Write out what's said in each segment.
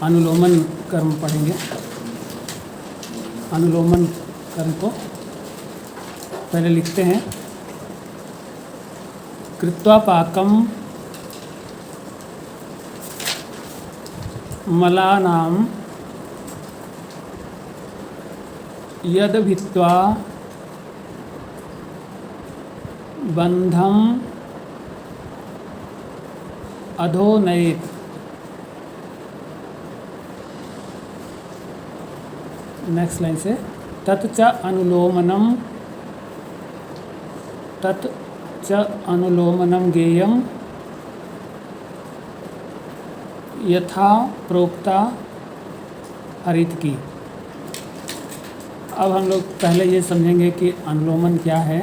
अनुलोमन कर्म पढ़ेंगे। अनुलोमन कर्म को पहले लिखते हैं। कृत्वा पाकम मलानाम यद भित्वा बंधम अधोनयेत्। नेक्स्ट लाइन से तत् च अनुलोमनम गेयम यथा प्रोक्ता हरित की। अब हम लोग पहले ये समझेंगे कि अनुलोमन क्या है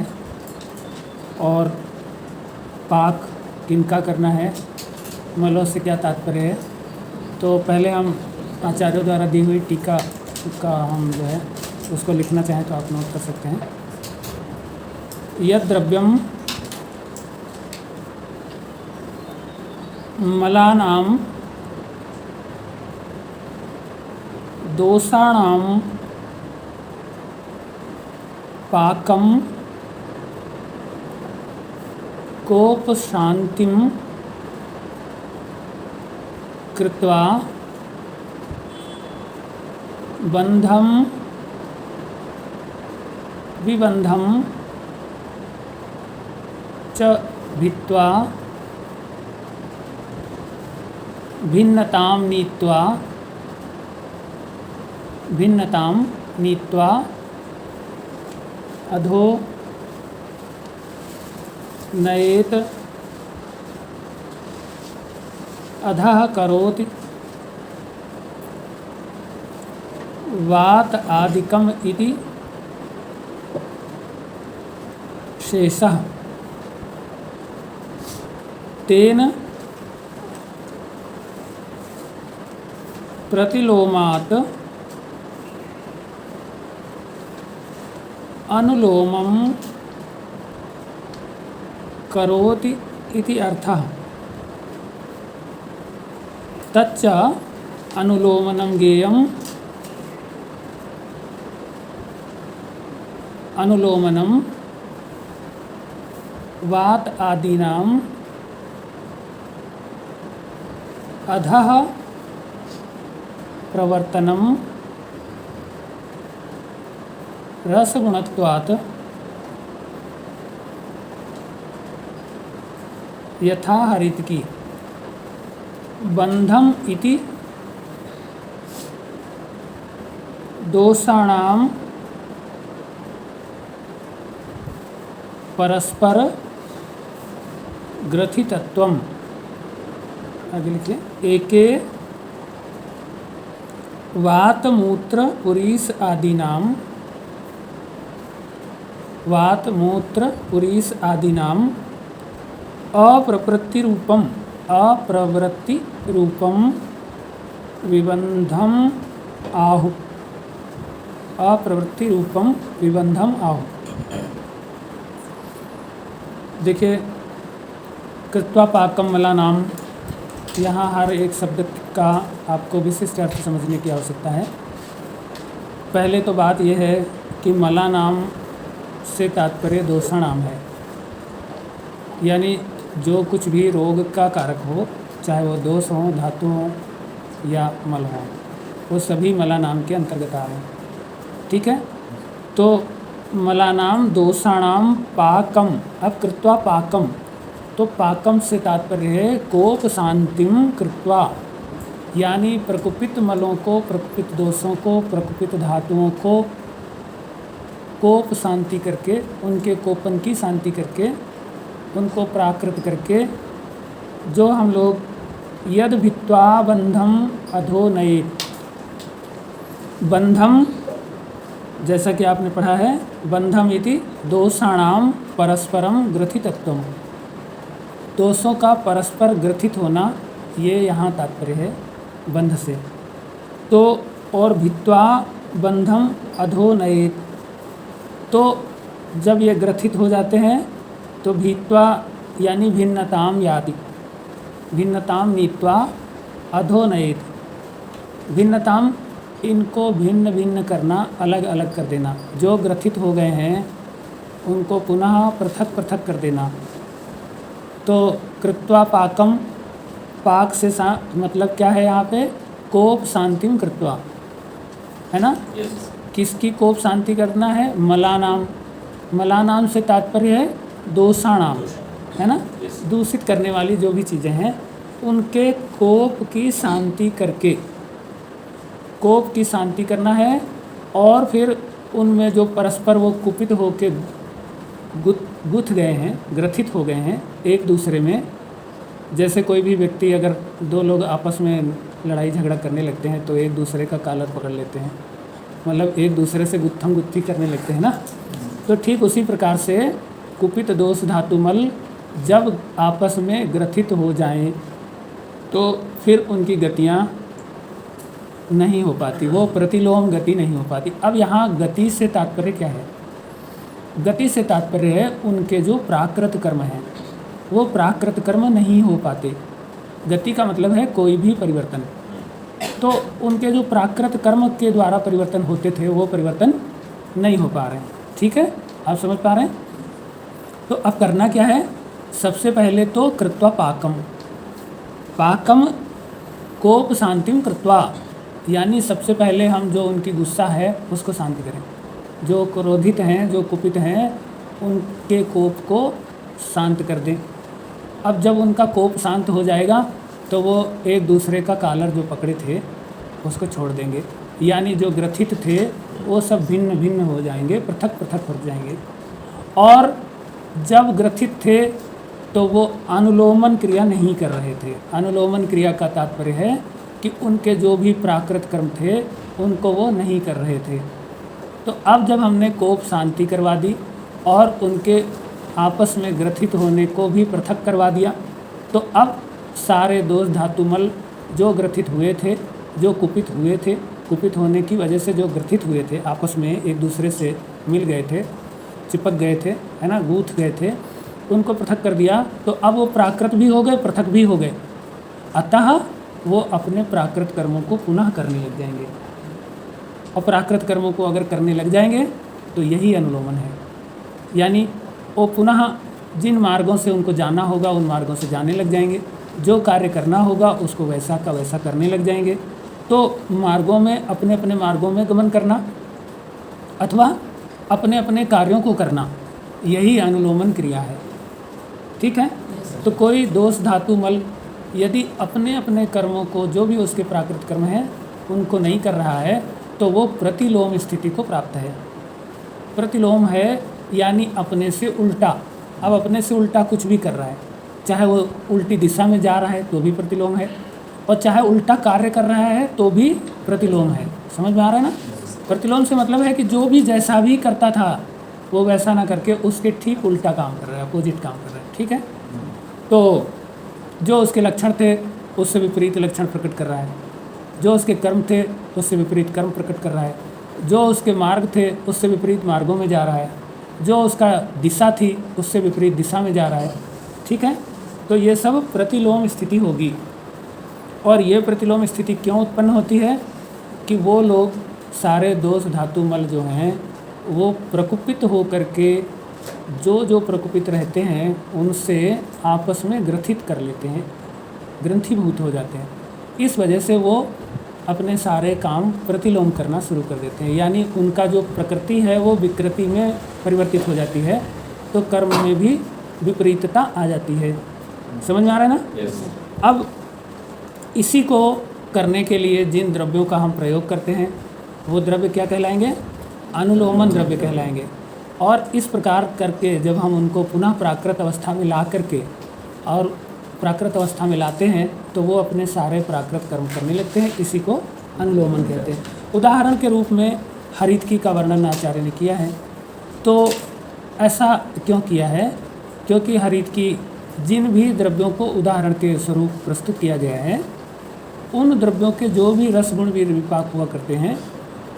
और पाक किनका करना है, मलों से क्या तात्पर्य है। तो पहले हम आचार्यों द्वारा दी हुई टीका का हम जो है उसको लिखना चाहें तो आप नोट कर सकते हैं। यद द्रव्यम मलानाम दोषाणाम पाकम कोपशांतिम कृत्वा बंधम विबंधम च भित्वा भिन्नतां नीत्वा अधो नयेत अधः करोति वात आदिकम इति शेषः। तेन प्रतिलोमात् अनुलोमं करोति इति अर्थः। तच्च अनुलोमनं गेयम् अनुलोमनं वात आदीनाम् अधः प्रवर्तनं रसगुणत्वात् यथा हरित की। बंधम इति दोषाणाम परस्पर ग्रथितत्वम। आगे लिखिए। एके वातमूत्र पुरीस आदीनाम अप्रवृत्ति रूपम विबंधम आहु। अप्रवृत्ति रूपम विबंधम आहु। देखिए, कृत्वा पाकम मलानाम, यहाँ हर एक शब्द का आपको विशिष्ट अर्थ समझने की आवश्यकता है। पहले तो बात यह है कि मलानाम से तात्पर्य दोषाणाम है, यानी जो कुछ भी रोग का कारक हो, चाहे वो दोष हो, धातु हो या मल हो, वो सभी मलानाम के अंतर्गत आ रहे हैं। ठीक है। तो मलानाम दोषाणाम पाकम। अब कृत्वा पाकम, तो पाकम से तात्पर्य है कोप शांतिम कृत्वा, यानी प्रकुपित मलों को, प्रकुपित दोषों को, प्रकुपित धातुओं को कोप शांति करके, उनके कोपन की शांति करके, उनको प्राकृत करके, जो हम लोग यद भित्वा बंधम अधो नयेत्। बंधम जैसा कि आपने पढ़ा है, बंधम इति दोषाणाम परस्परम ग्रथितत्वम। दोषों का परस्पर ग्रथित होना, ये यहाँ तात्पर्य है बंध से। तो और भित्वा बंधम अधो नयेत्, तो जब ये ग्रथित हो जाते हैं तो भित्वा यानी भिन्नताम याति, भिन्नताम नीत्वा अधो नयेत्, भिन्नताम, इनको भिन्न भिन्न करना, अलग अलग कर देना। जो ग्रथित हो गए हैं उनको पुनः पृथक पृथक कर देना। तो कृत्वा पाकम, पाक से मतलब क्या है यहाँ पे, कोप शांतिम कृत्वा, है ना। किसकी कोप शांति करना है, मलानाम। मलानाम से तात्पर्य है दोषाणाम, है ना। दूषित करने वाली जो भी चीज़ें हैं उनके कोप की शांति करके, कोप की शांति करना है। और फिर उनमें जो परस्पर वो कुपित होके गुथ गए हैं, ग्रथित हो गए हैं एक दूसरे में। जैसे कोई भी व्यक्ति, अगर दो लोग आपस में लड़ाई झगड़ा करने लगते हैं तो एक दूसरे का कॉलर पकड़ लेते हैं, मतलब एक दूसरे से गुत्थम गुत्थी करने लगते हैं ना। तो ठीक उसी प्रकार से कुपित दोष धातुमल जब आपस में ग्रथित हो जाएं तो फिर उनकी गतियाँ नहीं हो पाती, वो प्रतिलोम गति नहीं हो पाती। अब यहाँ गति से तात्पर्य क्या है, गति से तात्पर्य है उनके जो प्राकृत कर्म हैं वो प्राकृत कर्म नहीं हो पाते। गति का मतलब है कोई भी परिवर्तन। तो उनके जो प्राकृत कर्म के द्वारा परिवर्तन होते थे वो परिवर्तन नहीं हो पा रहे हैं। ठीक है, आप समझ पा रहे हैं। तो अब करना क्या है, सबसे पहले तो कृत्वा पाकम, पाकम कोप शांतिम कृत्वा, यानी सबसे पहले हम जो उनकी गुस्सा है उसको शांति करें। जो क्रोधित हैं, जो कुपित हैं, उनके कोप को शांत कर दें। अब जब उनका कोप शांत हो जाएगा तो वो एक दूसरे का कॉलर जो पकड़े थे उसको छोड़ देंगे, यानी जो ग्रथित थे वो सब भिन्न भिन्न हो जाएंगे, पृथक पृथक हो जाएंगे। और जब ग्रथित थे तो वो अनुलोमन क्रिया नहीं कर रहे थे। अनुलोमन क्रिया का तात्पर्य है कि उनके जो भी प्राकृत कर्म थे उनको वो नहीं कर रहे थे। तो अब जब हमने कोप शांति करवा दी और उनके आपस में ग्रथित होने को भी पृथक करवा दिया, तो अब सारे दोष धातुमल जो ग्रथित हुए थे, जो कुपित हुए थे, कुपित होने की वजह से जो ग्रथित हुए थे, आपस में एक दूसरे से मिल गए थे, चिपक गए थे, है ना, गूंथ गए थे, उनको पृथक कर दिया। तो अब वो प्राकृत भी हो गए, पृथक भी हो गए। अतः वो अपने प्राकृत कर्मों को पुनः करने लग जाएंगे। और प्राकृत कर्मों को अगर करने लग जाएंगे तो यही अनुलोमन है, यानी वो पुनः जिन मार्गों से उनको जाना होगा उन मार्गों से जाने लग जाएंगे, जो कार्य करना होगा उसको वैसा का वैसा करने लग जाएंगे। तो मार्गों में, अपने अपने मार्गों में गमन करना अथवा अपने अपने कार्यों को करना, यही अनुलोमन क्रिया है। ठीक है। तो कोई दोष धातु मल यदि अपने अपने कर्मों को, जो भी उसके प्राकृत कर्म हैं, उनको नहीं कर रहा है तो वो प्रतिलोम स्थिति को प्राप्त है। प्रतिलोम है यानी अपने से उल्टा। अब अपने से उल्टा कुछ भी कर रहा है, चाहे वो उल्टी दिशा में जा रहा है तो भी प्रतिलोम है, और चाहे उल्टा कार्य कर रहा है तो भी प्रतिलोम है। समझ में आ रहा है ना। प्रतिलोम से मतलब है कि जो भी जैसा भी करता था वो वैसा ना करके उसके ठीक उल्टा काम कर रहा है, अपोजिट काम कर रहा है। ठीक है। तो जो उसके लक्षण थे उससे विपरीत लक्षण प्रकट कर रहा है, जो उसके कर्म थे उससे विपरीत कर्म प्रकट कर रहा है, जो उसके मार्ग थे उससे विपरीत मार्गों में जा रहा है, जो उसका दिशा थी उससे विपरीत दिशा में जा रहा है। ठीक है। तो ये सब प्रतिलोम स्थिति होगी। और ये प्रतिलोम स्थिति क्यों उत्पन्न होती है कि वो लोग सारे दोष धातु मल जो हैं वो प्रकुपित हो करके जो प्रकुपित रहते हैं उनसे आपस में ग्रथित कर लेते हैं, ग्रंथीभूत हो जाते हैं। इस वजह से वो अपने सारे काम प्रतिलोम करना शुरू कर देते हैं, यानी उनका जो प्रकृति है वो विकृति में परिवर्तित हो जाती है, तो कर्म में भी विपरीतता आ जाती है। समझ में आ रहा है ना। Yes. अब इसी को करने के लिए जिन द्रव्यों का हम प्रयोग करते हैं वो द्रव्य क्या कहलाएंगे, अनुलोमन द्रव्य कहलाएंगे। और इस प्रकार करके जब हम उनको पुनः प्राकृत अवस्था में ला करके और प्राकृत अवस्था में लाते हैं तो वो अपने सारे प्राकृत कर्म करने लगते हैं, इसी को अनुलोमन कहते हैं। उदाहरण के रूप में हरितकी का वर्णन आचार्य ने किया है। तो ऐसा क्यों किया है, क्योंकि हरितकी जिन भी द्रव्यों को उदाहरण के स्वरूप प्रस्तुत किया गया है उन द्रव्यों के जो भी रस गुण वीर्य विपाक हुआ करते हैं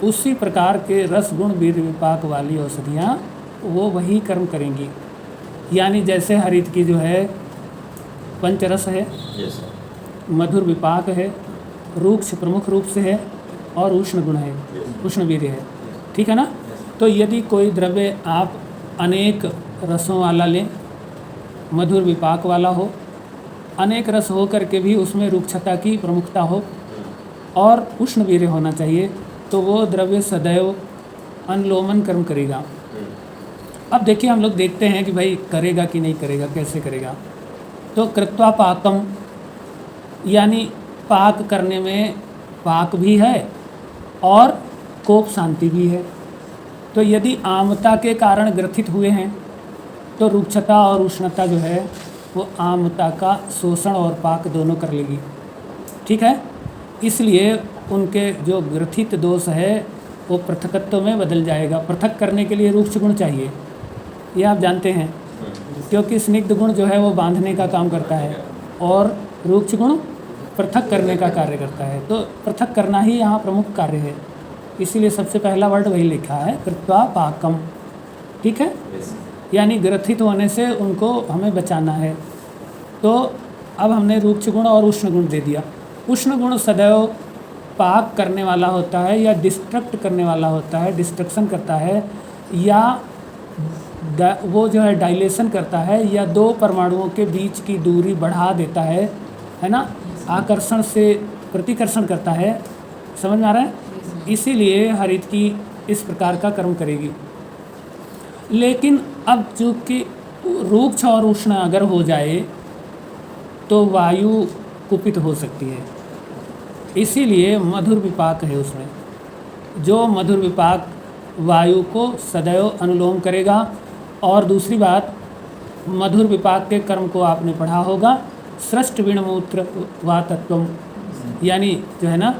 उसी प्रकार के रस गुण वीर्य विपाक वाली औषधियाँ वो वही कर्म करेंगी। यानी जैसे हरितकी जो है पंचरस है, Yes, sir. मधुर विपाक है, रूक्ष प्रमुख रूप से है और उष्ण गुण है, उष्ण वीर्य है, ठीक है ना। तो यदि कोई द्रव्य आप अनेक रसों वाला लें, मधुर विपाक वाला हो, अनेक रस हो करके भी उसमें रूक्षता की प्रमुखता हो और उष्ण वीर्य होना चाहिए, तो वो द्रव्य सदैव अनुलोमन कर्म करेगा। अब देखिए हम लोग देखते हैं कि भाई करेगा कि नहीं करेगा, कैसे करेगा। तो कृत्वा पाकम यानी पाक करने में पाक भी है और कोप शांति भी है। तो यदि आमता के कारण ग्रथित हुए हैं तो रूक्षता और उष्णता जो है वो आमता का शोषण और पाक दोनों कर लेगी, ठीक है। इसलिए उनके जो ग्रथित दोष है वो पृथकत्व में बदल जाएगा। पृथक करने के लिए रूक्ष गुण चाहिए, ये आप जानते हैं, क्योंकि स्निग्ध गुण जो है वो बांधने का काम करता है और रूक्ष गुण पृथक करने का कार्य करता है। तो पृथक करना ही यहाँ प्रमुख कार्य है, इसीलिए सबसे पहला वर्ड वही लिखा है, कृत्वा पाकम, ठीक है। यानी ग्रथित होने से उनको हमें बचाना है। तो अब हमने रूक्ष गुण और उष्ण गुण दे दिया। उष्ण गुण सदैव पाक करने वाला होता है या डिस्ट्रक्ट करने वाला होता है, डिस्ट्रक्शन करता है, या वो जो है डायलेशन करता है, या दो परमाणुओं के बीच की दूरी बढ़ा देता है ना, आकर्षण से प्रतिकर्षण करता है, समझ में आ रहा है। इसीलिए हरित की इस प्रकार का कर्म करेगी। लेकिन अब चूँकि रूक्ष और उष्ण अगर हो जाए तो वायु कुपित हो सकती है, इसीलिए मधुर विपाक है उसमें। जो मधुर विपाक वायु को सदैव अनुलोम करेगा। और दूसरी बात, मधुर विपाक के कर्म को आपने पढ़ा होगा, सृष्ट विणमूत्र वा तत्वम, यानी जो है ना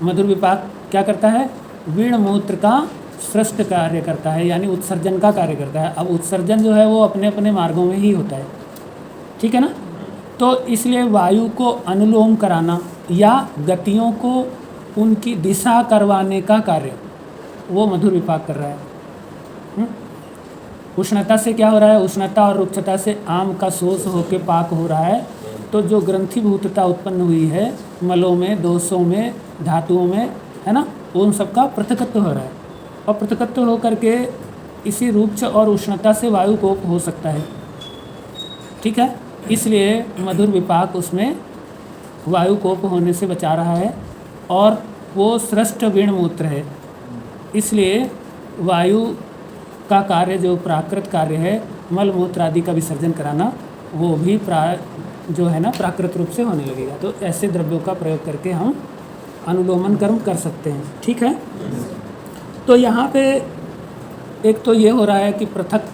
मधुर विपाक क्या करता है, विणमूत्र का सृष्ट कार्य करता है, यानी उत्सर्जन का कार्य करता है। अब उत्सर्जन जो है वो अपने अपने मार्गों में ही होता है, ठीक है ना। तो इसलिए वायु को अनुलोम कराना या गतियों को उनकी दिशा करवाने का कार्य वो मधुर विपाक कर रहा है। उष्णता से क्या हो रहा है, उष्णता और रुक्षता से आम का शोष होकर पाक हो रहा है। तो जो ग्रंथिभूतता उत्पन्न हुई है मलों में, दोषों में, धातुओं में, है ना, उन सबका पृथकत्व हो रहा है। और पृथकत्व होकर के इसी रूक्ष और उष्णता से वायु कोप हो सकता है, ठीक है। इसलिए मधुर विपाक उसमें वायु कोप होने से बचा रहा है और वो सृष्ट विणमूत्र है। इसलिए वायु का कार्य जो प्राकृत कार्य है, मल मूत्र आदि का विसर्जन कराना, वो भी जो है ना प्राकृत रूप से होने लगेगा। तो ऐसे द्रव्यों का प्रयोग करके हम अनुलोमन कर्म कर सकते हैं, ठीक है। तो यहाँ पे एक तो ये हो रहा है कि पृथक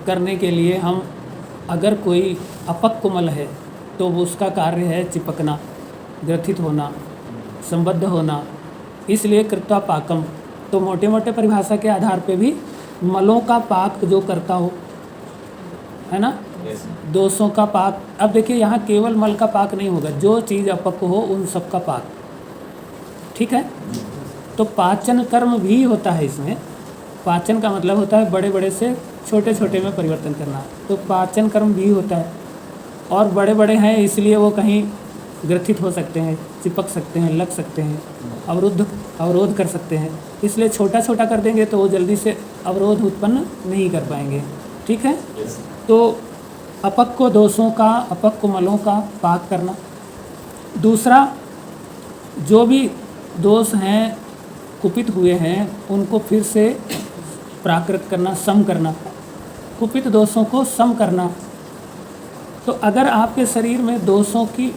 करने के लिए हम अगर कोई अपक्व मल है तो वो उसका कार्य है चिपकना, ग्रथित होना, संबद्ध होना, इसलिए कृत्वा पाकम। तो मोटे मोटे परिभाषा के आधार पे भी मलों का पाक जो करता हो, है ना, दोषों का पाक। अब देखिए यहाँ केवल मल का पाक नहीं होगा, जो चीज़ अपक्व हो उन सब का पाक, ठीक है। तो पाचन कर्म भी होता है इसमें। पाचन का मतलब होता है बड़े बड़े से छोटे छोटे में परिवर्तन करना, तो पाचन कर्म भी होता है। और बड़े बड़े हैं इसलिए वो कहीं ग्रथित हो सकते हैं, चिपक सकते हैं, लग सकते हैं, अवरोध कर सकते हैं। इसलिए छोटा छोटा कर देंगे तो वो जल्दी से अवरोध उत्पन्न नहीं कर पाएंगे, ठीक है। तो अपक्व दोषों का, अपक्व मलों का पाक करना। दूसरा, जो भी दोष हैं कुपित हुए हैं उनको फिर से प्राकृत करना, सम करना, कुपित दोषों को सम करना। तो अगर आपके शरीर में दोषों की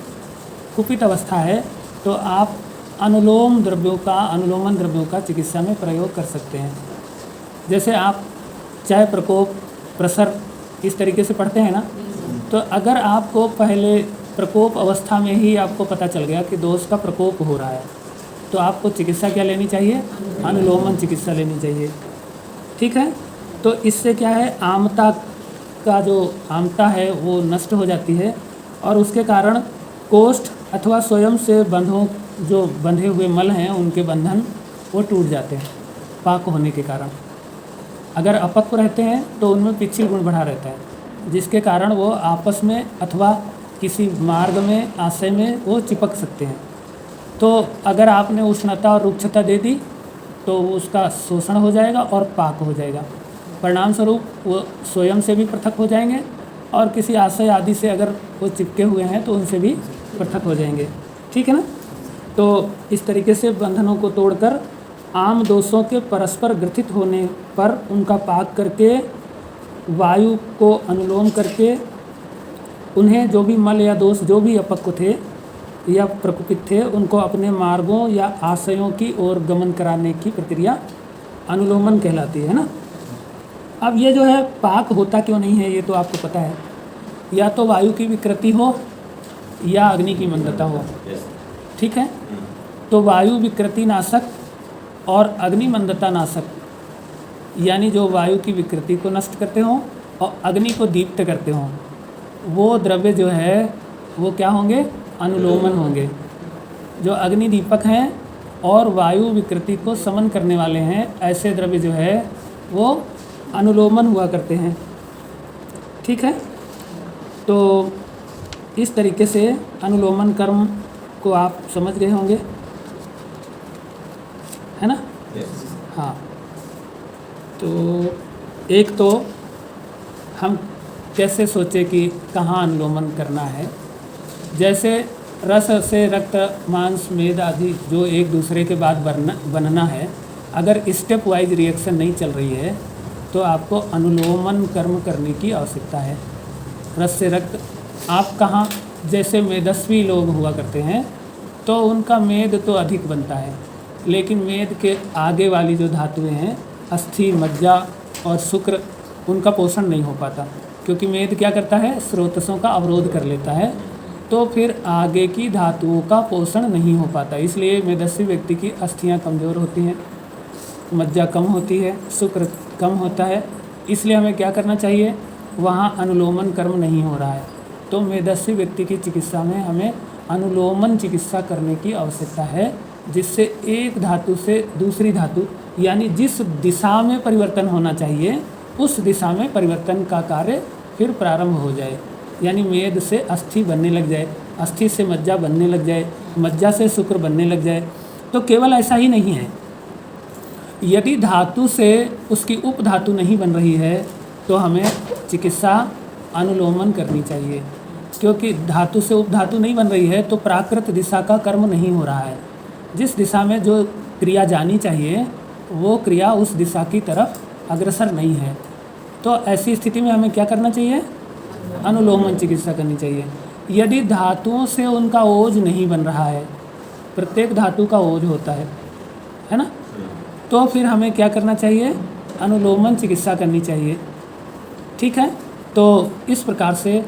कुपित अवस्था है तो आप अनुलोम द्रव्यों का, अनुलोमन द्रव्यों का चिकित्सा में प्रयोग कर सकते हैं। जैसे आप चाहे प्रकोप, प्रसर इस तरीके से पढ़ते हैं ना, तो अगर आपको पहले प्रकोप अवस्था में ही आपको पता चल गया कि दोष का प्रकोप हो रहा है तो आपको चिकित्सा क्या लेनी चाहिए, अनुलोमन चिकित्सा लेनी चाहिए, ठीक है। तो इससे क्या है, आमता का जो आमता है वो नष्ट हो जाती है और उसके कारण कोष्ठ अथवा स्वयं से जो बंधे हुए मल हैं उनके बंधन वो टूट जाते हैं पाक होने के कारण। अगर अपक्व रहते हैं तो उनमें पिच्छिल गुण बढ़ा रहता है, जिसके कारण वो आपस में अथवा किसी मार्ग में, आशय में वो चिपक सकते हैं, तो अगर आपने उष्णता और रुक्षता दे दी तो उसका शोषण हो जाएगा और पाक हो जाएगा। परिणाम स्वरूप वो स्वयं से भी पृथक हो जाएंगे और किसी आशय आदि से अगर वो चिपके हुए हैं तो उनसे भी पृथक हो जाएंगे। ठीक है ना। तो इस तरीके से बंधनों को तोड़कर आम दोषों के परस्पर ग्रथित होने पर उनका पाक करके वायु को अनुलोम करके उन्हें जो भी मल या दोष जो भी अपक्व थे या प्रकुपित थे उनको अपने मार्गों या आशयों की ओर गमन कराने की प्रक्रिया अनुलोमन कहलाती है ना। अब ये जो है पाक होता क्यों नहीं है ये तो आपको पता है, या तो वायु की विकृति हो या अग्नि की मंदता हो। ठीक है। तो वायु विकृति नाशक और अग्नि मंदता नाशक यानी जो वायु की विकृति को नष्ट करते हों और अग्नि को दीप्त करते हों वो द्रव्य जो है वो क्या होंगे, अनुलोमन होंगे। जो अग्नि दीपक हैं और वायु विकृति को समन करने वाले हैं ऐसे द्रव्य जो है वो अनुलोमन हुआ करते हैं। ठीक है। तो इस तरीके से अनुलोमन कर्म को आप समझ गए होंगे, है ना। हाँ। तो एक तो हम कैसे सोचे कि कहाँ अनुलोमन करना है। जैसे रस से रक्त मांस मेद आदि जो एक दूसरे के बाद बनना है, अगर स्टेप वाइज रिएक्शन नहीं चल रही है तो आपको अनुलोमन कर्म करने की आवश्यकता है। रस से रक्त आप कहाँ, जैसे मेदस्वी लोग हुआ करते हैं तो उनका मेद तो अधिक बनता है, लेकिन मेद के आगे वाली जो धातुएं हैं अस्थि मज्जा और शुक्र उनका पोषण नहीं हो पाता, क्योंकि मेद क्या करता है, स्रोतसों का अवरोध कर लेता है, तो फिर आगे की धातुओं का पोषण नहीं हो पाता। इसलिए मेदस्वी व्यक्ति की अस्थियां कमज़ोर होती हैं, मज्जा कम होती है, शुक्र कम होता है। इसलिए हमें क्या करना चाहिए, वहाँ अनुलोमन कर्म नहीं हो रहा है तो मेदस्वी व्यक्ति की चिकित्सा में हमें अनुलोमन चिकित्सा करने की आवश्यकता है, जिससे एक धातु से दूसरी धातु यानी जिस दिशा में परिवर्तन होना चाहिए उस दिशा में परिवर्तन का कार्य फिर प्रारंभ हो जाए। यानी मेद से अस्थि बनने लग जाए, अस्थि से मज्जा बनने लग जाए, मज्जा से शुक्र बनने लग जाए। तो केवल ऐसा ही नहीं है, यदि धातु से उसकी उपधातु नहीं बन रही है तो हमें चिकित्सा अनुलोमन करनी चाहिए, क्योंकि धातु से उपधातु नहीं बन रही है तो प्राकृत दिशा का कर्म नहीं हो रहा है। जिस दिशा में जो क्रिया जानी चाहिए वो क्रिया उस दिशा की तरफ अग्रसर नहीं है। तो ऐसी स्थिति में हमें क्या करना चाहिए, अनुलोमन चिकित्सा करनी चाहिए। यदि धातुओं से उनका ओज नहीं बन रहा है, प्रत्येक धातु का ओज होता है ना, तो फिर हमें क्या करना चाहिए, अनुलोमन चिकित्सा करनी चाहिए। ठीक है। तो इस प्रकार से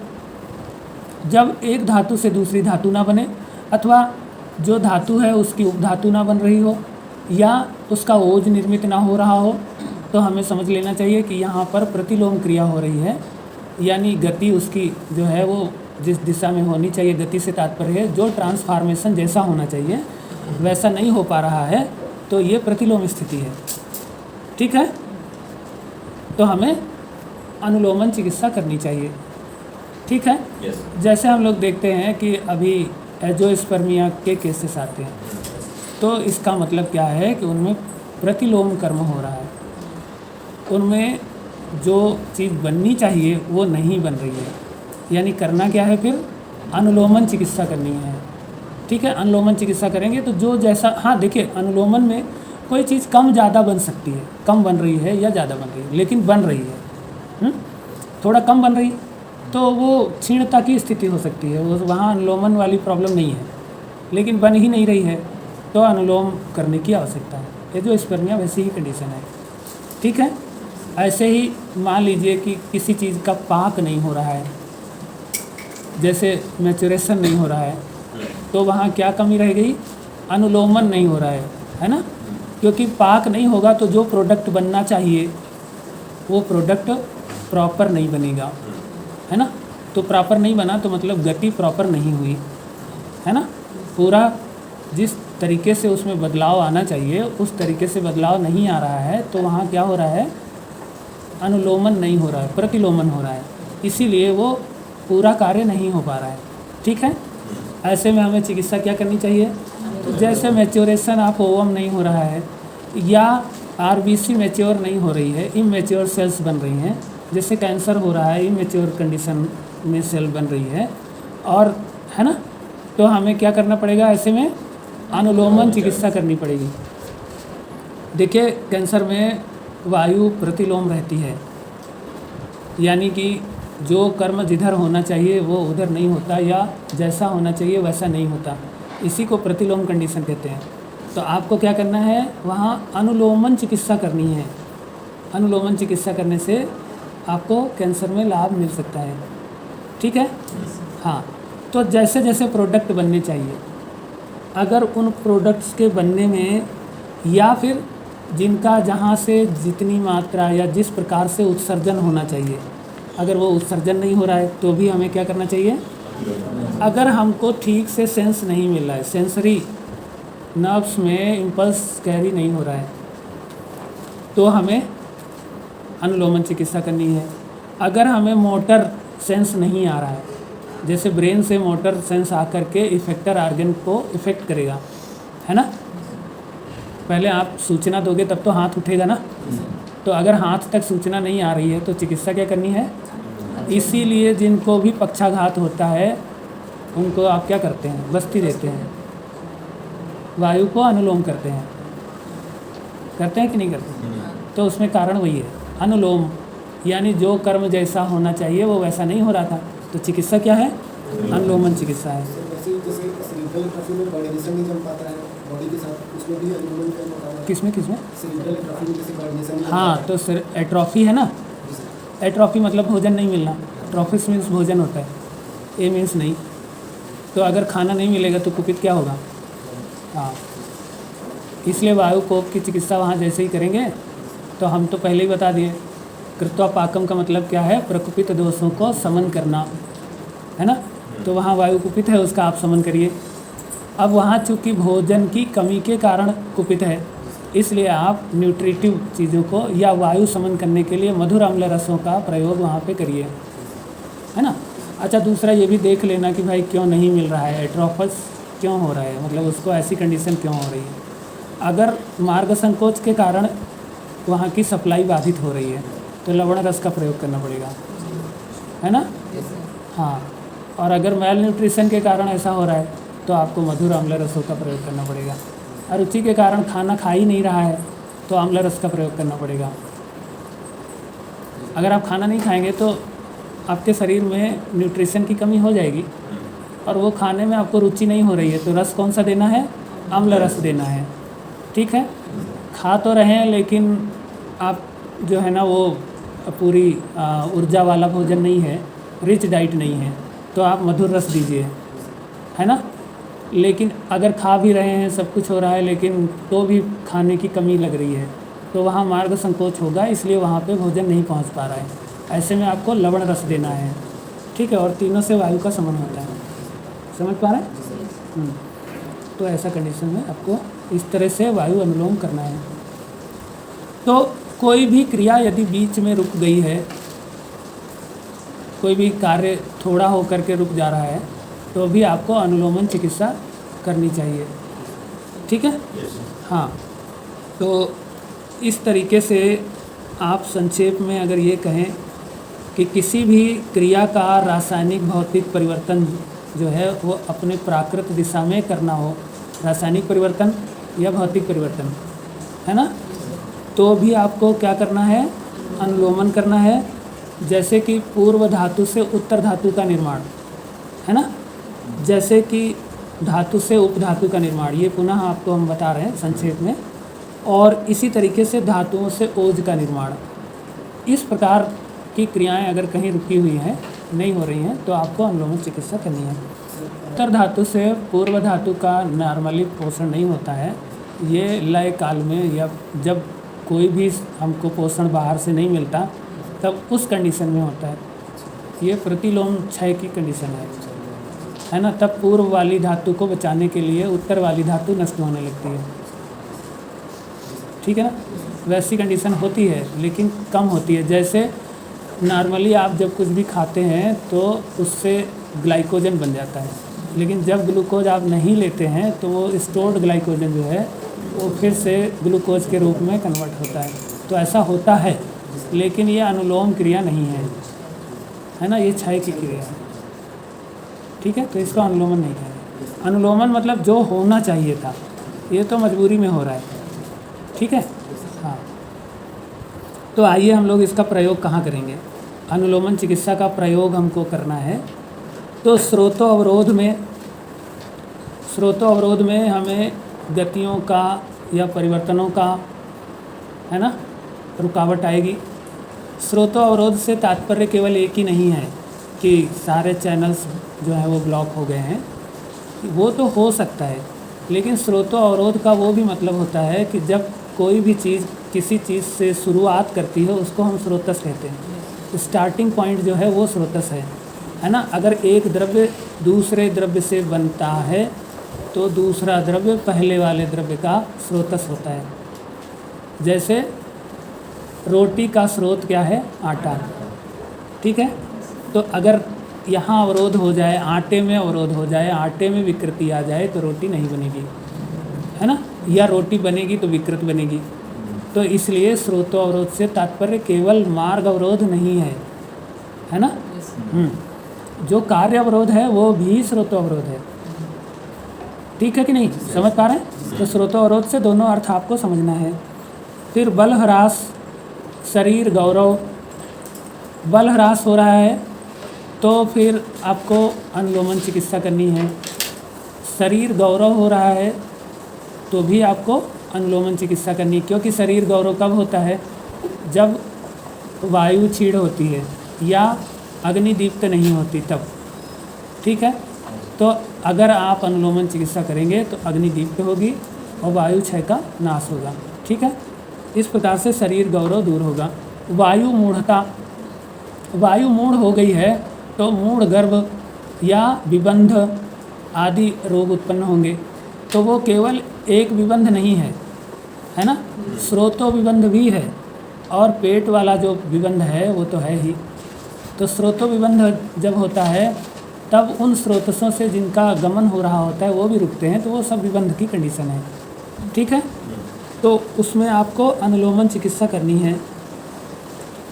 जब एक धातु से दूसरी धातु ना बने अथवा जो धातु है उसकी उपधातु ना बन रही हो या उसका ओज निर्मित ना हो रहा हो तो हमें समझ लेना चाहिए कि यहाँ पर प्रतिलोम क्रिया हो रही है, यानी गति उसकी जो है वो जिस दिशा में होनी चाहिए, गति से तात्पर्य है जो ट्रांसफॉर्मेशन जैसा होना चाहिए वैसा नहीं हो पा रहा है, तो ये प्रतिलोम स्थिति है। ठीक है। तो हमें अनुलोमन चिकित्सा करनी चाहिए। ठीक है। जैसे हम लोग देखते हैं कि अभी एंजियोस्पर्मिया के केसेस आते हैं तो इसका मतलब क्या है कि उनमें प्रतिलोम कर्म हो रहा है, उनमें जो चीज़ बननी चाहिए वो नहीं बन रही है। यानी करना क्या है, फिर अनुलोमन चिकित्सा करनी है। ठीक है। अनुलोमन चिकित्सा करेंगे तो जो जैसा, हाँ देखिए अनुलोमन में कोई चीज़ कम ज़्यादा बन सकती है, कम बन रही है या ज़्यादा बन रही है, लेकिन बन रही है। थोड़ा कम बन रही तो वो क्षीणता की स्थिति हो सकती है, वो वहाँ अनुलोमन वाली प्रॉब्लम नहीं है, लेकिन बन ही नहीं रही है तो अनुलोम करने की आवश्यकता है। ये जो स्पर्मिया वैसी ही कंडीशन है। ठीक है। ऐसे ही मान लीजिए कि किसी चीज़ का पाक नहीं हो रहा है, जैसे मैचुरेशन नहीं हो रहा है, तो वहाँ क्या कमी रह गई, अनुलोमन नहीं हो रहा है ना, क्योंकि पाक नहीं होगा तो जो प्रोडक्ट बनना चाहिए वो प्रोडक्ट प्रॉपर नहीं बनेगा, है ना। तो प्रॉपर नहीं बना तो मतलब गति प्रॉपर नहीं हुई, है ना। पूरा जिस तरीके से उसमें बदलाव आना चाहिए उस तरीके से बदलाव नहीं आ रहा है, तो वहाँ क्या हो रहा है, अनुलोमन नहीं हो रहा है, प्रतिलोमन हो रहा है, इसीलिए वो पूरा कार्य नहीं हो पा रहा है। ठीक है। ऐसे में हमें चिकित्सा क्या करनी चाहिए, जैसे मैच्योरेशन ऑफ ओवम नहीं हो रहा है या आरबीसी मैच्योर नहीं हो रही है, इमैच्योर सेल्स बन रही हैं, जैसे कैंसर हो रहा है इमैच्योर कंडीशन में सेल बन रही है, और है ना, तो हमें क्या करना पड़ेगा, ऐसे में अनुलोमन चिकित्सा करनी पड़ेगी। देखिए कैंसर में वायु प्रतिलोम रहती है, यानी कि जो कर्म जिधर होना चाहिए वो उधर नहीं होता, या जैसा होना चाहिए वैसा नहीं होता, इसी को प्रतिलोम कंडीशन कहते हैं। तो आपको क्या करना है, वहाँ अनुलोमन चिकित्सा करनी है। अनुलोमन चिकित्सा करने से आपको कैंसर में लाभ मिल सकता है, ठीक है। हाँ, तो जैसे जैसे प्रोडक्ट बनने चाहिए, अगर उन प्रोडक्ट्स के बनने में या फिर जिनका जहाँ से जितनी मात्रा या जिस प्रकार से उत्सर्जन होना चाहिए, अगर वो उत्सर्जन नहीं हो रहा है तो भी हमें क्या करना चाहिए। अगर हमको ठीक से सेंस नहीं मिल रहा है, सेंसरी नर्व्स में इम्पल्स कैरी नहीं हो रहा है, तो हमें अनुलोमन चिकित्सा करनी है। अगर हमें मोटर सेंस नहीं आ रहा है, जैसे ब्रेन से मोटर सेंस आकर के इफेक्टर ऑर्गन को इफ़ेक्ट करेगा, है ना, पहले आप सूचना दोगे तब तो हाथ उठेगा ना, तो अगर हाथ तक सूचना नहीं आ रही है तो चिकित्सा क्या करनी है। इसीलिए जिनको भी पक्षाघात होता है उनको आप क्या करते हैं, बस्ती देते हैं, वायु को अनुलोम करते हैं कि नहीं करते। तो उसमें कारण वही है, अनुलोम, यानी जो कर्म जैसा होना चाहिए वो वैसा नहीं हो रहा था, तो चिकित्सा क्या है, अनुलोमन चिकित्सा है। किसमें हाँ, तो एट्रॉफी है ना, एट्रॉफी मतलब भोजन नहीं मिलना, ट्रॉफिस मीन्स भोजन होता है, ए मीन्स नहीं। तो अगर खाना नहीं मिलेगा तो कुपित क्या होगा। हाँ, इसलिए वायु कोप की चिकित्सा वहाँ जैसे ही करेंगे, तो हम तो पहले ही बता दिए, कृत्वा पाकम का मतलब क्या है, प्रकुपित दोषों को समन करना, है ना। तो वहाँ वायु कुपित है, उसका आप समन करिए। अब वहाँ चूँकि भोजन की कमी के कारण कुपित है, इसलिए आप न्यूट्रिटिव चीज़ों को या वायु समन करने के लिए मधुर अम्ल रसों का प्रयोग वहाँ पे करिए, है ना। अच्छा, दूसरा ये भी देख लेना कि भाई क्यों नहीं मिल रहा है, एट्रोफस क्यों हो रहा है, मतलब उसको ऐसी कंडीशन क्यों हो रही है। अगर मार्ग संकोच के कारण वहाँ की सप्लाई बाधित हो रही है तो लवण रस का प्रयोग करना पड़ेगा, है ना। हाँ, और अगर मेल न्यूट्रिशन के कारण ऐसा हो रहा है तो आपको मधुर अम्ल रसों का प्रयोग करना पड़ेगा। अरुचि के कारण खाना खा ही नहीं रहा है तो अम्ल रस का प्रयोग करना पड़ेगा। अगर आप खाना नहीं खाएंगे तो आपके शरीर में न्यूट्रिशन की कमी हो जाएगी, और वो खाने में आपको रुचि नहीं हो रही है, तो रस कौन सा देना है, अम्ल रस देना है, ठीक है। खा तो रहे हैं लेकिन आप जो है ना वो पूरी ऊर्जा वाला भोजन नहीं है, रिच डाइट नहीं है, तो आप मधुर रस दीजिए, है ना। लेकिन अगर खा भी रहे हैं, सब कुछ हो रहा है, लेकिन तो भी खाने की कमी लग रही है, तो वहाँ मार्ग संकोच होगा, इसलिए वहाँ पे भोजन नहीं पहुँच पा रहा है। ऐसे में आपको लवण रस देना है, ठीक है, और तीनों से वायु का समन होता है, समझ पा रहे हैं। तो ऐसा कंडीशन में आपको इस तरह से वायु अनुलोम करना है। तो कोई भी क्रिया यदि बीच में रुक गई है, कोई भी कार्य थोड़ा हो करके रुक जा रहा है, तो भी आपको अनुलोमन चिकित्सा करनी चाहिए, ठीक है। हाँ, तो इस तरीके से आप संक्षेप में अगर ये कहें कि किसी भी क्रिया का रासायनिक भौतिक परिवर्तन जो है वो अपने प्राकृत दिशा में करना हो, रासायनिक परिवर्तन या भौतिक परिवर्तन, है ना, तो भी आपको क्या करना है, अनुलोमन करना है। जैसे कि पूर्व धातु से उत्तर धातु का निर्माण, है ना, जैसे कि धातु से उपधातु का निर्माण, ये पुनः आपको हम बता रहे हैं संक्षेप में। और इसी तरीके से धातुओं से ओज का निर्माण, इस प्रकार की क्रियाएं अगर कहीं रुकी हुई हैं, नहीं हो रही हैं, तो आपको अनुलोमन चिकित्सा करनी है। उत्तर धातु से पूर्व धातु का नॉर्मली पोषण नहीं होता है, ये लय काल में या जब कोई भी हमको पोषण बाहर से नहीं मिलता तब उस कंडीशन में होता है। ये प्रतिलोम क्षय की कंडीशन है ना, तब पूर्व वाली धातु को बचाने के लिए उत्तर वाली धातु नष्ट होने लगती है, ठीक है ना। वैसी कंडीशन होती है लेकिन कम होती है। जैसे नॉर्मली आप जब कुछ भी खाते हैं तो उससे ग्लाइकोजन बन जाता है, लेकिन जब ग्लूकोज आप नहीं लेते हैं तो वो स्टोर्ड ग्लाइकोजन जो है वो फिर से ग्लूकोज के रूप में कन्वर्ट होता है। तो ऐसा होता है, लेकिन ये अनुलोम क्रिया नहीं है ना, ये क्षय की क्रिया है। ठीक है, तो इसको अनुलोमन नहीं कहेंगे। अनुलोमन मतलब जो होना चाहिए था, ये तो मजबूरी में हो रहा है। ठीक है, हाँ। तो आइए हम लोग इसका प्रयोग कहाँ करेंगे। अनुलोमन चिकित्सा का प्रयोग हमको करना है तो स्रोतो अवरोध में हमें गतियों का या परिवर्तनों का, है ना, रुकावट आएगी। स्रोतो अवरोध से तात्पर्य केवल एक ही नहीं है कि सारे चैनल्स जो हैं वो ब्लॉक हो गए हैं, वो तो हो सकता है, लेकिन स्रोतो अवरोध का वो भी मतलब होता है कि जब कोई भी चीज़ किसी चीज़ से शुरुआत करती है उसको हम स्रोतस कहते हैं। स्टार्टिंग पॉइंट जो है वो स्रोतस है ना। अगर एक द्रव्य दूसरे द्रव्य से बनता है तो दूसरा द्रव्य पहले वाले द्रव्य का स्रोतस होता है। जैसे रोटी का स्रोत क्या है? आटा। ठीक है, तो अगर यहाँ अवरोध हो जाए, आटे में अवरोध हो जाए, आटे में विकृति आ जाए तो रोटी नहीं बनेगी, है ना, या रोटी बनेगी तो विकृत बनेगी। तो इसलिए स्रोतो अवरोध से तात्पर्य केवल मार्ग अवरोध नहीं है ना। जो कार्य अवरोध है वो भी स्रोतो अवरोध है। ठीक है कि नहीं, समझ पा रहे हैं? तो स्रोतो अवरोध से दोनों अर्थ आपको समझना है। फिर बल ह्रास, शरीर गौरव। बल ह्रास हो रहा है तो फिर आपको अनुलोमन चिकित्सा करनी है। शरीर गौरव हो रहा है तो भी आपको अनुलोमन चिकित्सा करनी है, क्योंकि शरीर गौरव कब होता है? जब वायु क्षीण होती है या अग्नि दीप्त नहीं होती तब। ठीक है, तो अगर आप अनुलोमन चिकित्सा करेंगे तो अग्नि दीप्त होगी और वायु क्षय का नाश होगा। ठीक है, इस प्रकार से शरीर गौरव दूर होगा। वायु मूढ़ता, वायु मूढ़ हो गई है तो मूढ़ गर्भ या विबंध आदि रोग उत्पन्न होंगे। तो वो केवल एक विबंध नहीं है ना, स्रोतो विबंध भी है और पेट वाला जो विबंध है वो तो है ही। तो स्रोतो विबंध जब होता है तब उन स्रोतसों से जिनका गमन हो रहा होता है वो भी रुकते हैं, तो वो सब विबंध की कंडीशन है। ठीक है, तो उसमें आपको अनुलोमन चिकित्सा करनी है।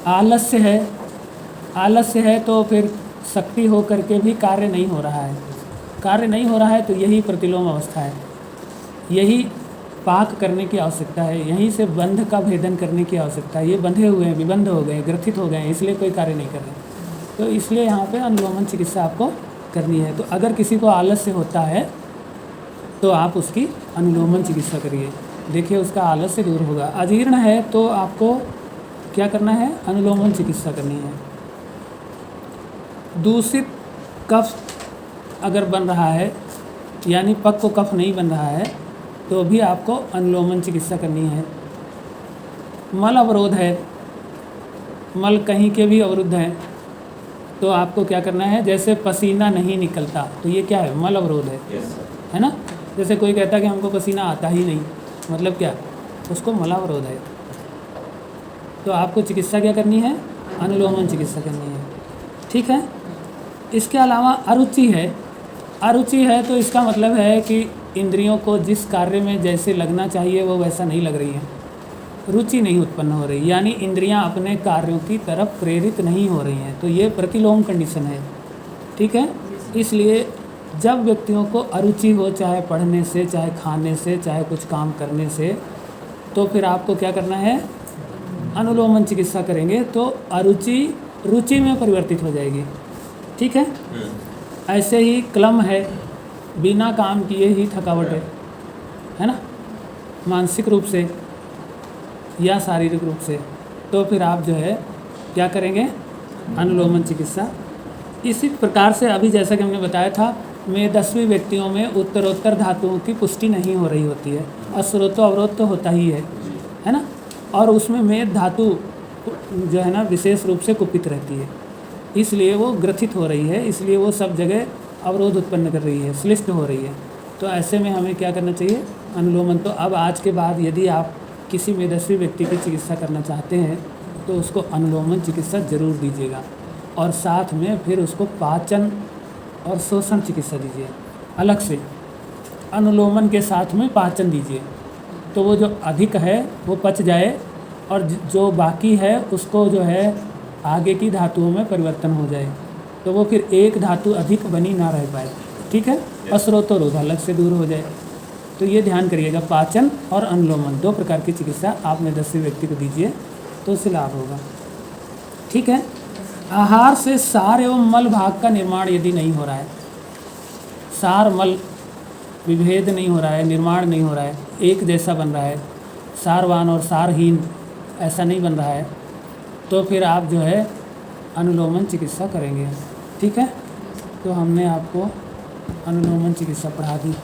आलस्य है, आलस्य है तो फिर शक्ति हो करके भी कार्य नहीं हो रहा है। कार्य नहीं हो रहा है तो यही प्रतिलोम अवस्था है, यही पाक करने की आवश्यकता है, यहीं से बंध का भेदन करने की आवश्यकता है। ये बंधे हुए हैं, विबंध हो गए, ग्रथित हो गए हैं, इसलिए कोई कार्य नहीं कर रहे। तो इसलिए यहाँ पे अनुलोमन चिकित्सा आपको करनी है। तो अगर किसी को आलस्य होता है तो आप उसकी अनुलोमन चिकित्सा करिए, देखिए उसका आलस्य दूर होगा। अजीर्ण है तो आपको क्या करना है? अनुलोमन चिकित्सा करनी है। दूषित कफ अगर बन रहा है, यानी पक्व कफ नहीं बन रहा है, तो भी आपको अनुलोमन चिकित्सा करनी है। मल अवरोध है, मल कहीं के भी अवरुद्ध हैं, तो आपको क्या करना है? जैसे पसीना नहीं निकलता तो ये क्या है? मल अवरोध है ना। जैसे कोई कहता है कि हमको पसीना आता ही नहीं, मतलब क्या? उसको मलावरोध है। तो आपको चिकित्सा क्या करनी है? अनुलोमन चिकित्सा करनी है। ठीक है, इसके अलावा अरुचि है। अरुचि है तो इसका मतलब है कि इंद्रियों को जिस कार्य में जैसे लगना चाहिए वो वैसा नहीं लग रही है, रुचि नहीं उत्पन्न हो रही, यानी इंद्रियां अपने कार्यों की तरफ प्रेरित नहीं हो रही हैं। तो ये प्रतिलोम कंडीशन है। ठीक है, इसलिए जब व्यक्तियों को अरुचि हो, चाहे पढ़ने से, चाहे खाने से, चाहे कुछ काम करने से, तो फिर आपको क्या करना है? अनुलोमन चिकित्सा करेंगे तो अरुचि रुचि में परिवर्तित हो जाएगी। ठीक है, ऐसे ही क्लम है, बिना काम किए ही थकावट है ना, मानसिक रूप से या शारीरिक रूप से, तो फिर आप जो है क्या करेंगे? अनुलोमन चिकित्सा। इसी प्रकार से अभी जैसा कि हमने बताया था, मेदस्वी व्यक्तियों में उत्तरोत्तर धातुओं की पुष्टि नहीं हो रही होती है, और स्रोतो अवरोध तो होता ही है ना, और उसमें मेद धातु जो है ना विशेष रूप से कुपित रहती है, इसलिए वो ग्रथित हो रही है, इसलिए वो सब जगह अवरोध उत्पन्न कर रही है, श्लिष्ट हो रही है। तो ऐसे में हमें क्या करना चाहिए? अनुलोमन। तो अब आज के बाद यदि आप किसी मेदस्वी व्यक्ति की चिकित्सा करना चाहते हैं तो उसको अनुलोमन चिकित्सा ज़रूर दीजिएगा, और साथ में फिर उसको पाचन और शोषण चिकित्सा दीजिए। अलग से अनुलोमन के साथ में पाचन दीजिए, तो वो जो अधिक है वो पच जाए और जो बाकी है उसको जो है आगे की धातुओं में परिवर्तन हो जाए, तो वो फिर एक धातु अधिक बनी ना रह पाए, ठीक है, अश्रोतरोध अलग से दूर हो जाए। तो ये ध्यान करिएगा, पाचन और अनुलोमन 2 प्रकार की चिकित्सा आप में 10 व्यक्ति को दीजिए तो उससे लाभ होगा, ठीक है। आहार से सार एवं मल भाग का निर्माण यदि नहीं हो रहा है, सार मल विभेद नहीं हो रहा है, निर्माण नहीं हो रहा है, एक जैसा बन रहा है, सारवान और सारहीन ऐसा नहीं बन रहा है, तो फिर आप जो है अनुलोमन चिकित्सा करेंगे, ठीक है। तो हमने आपको अनुलोमन चिकित्सा पढ़ा दी।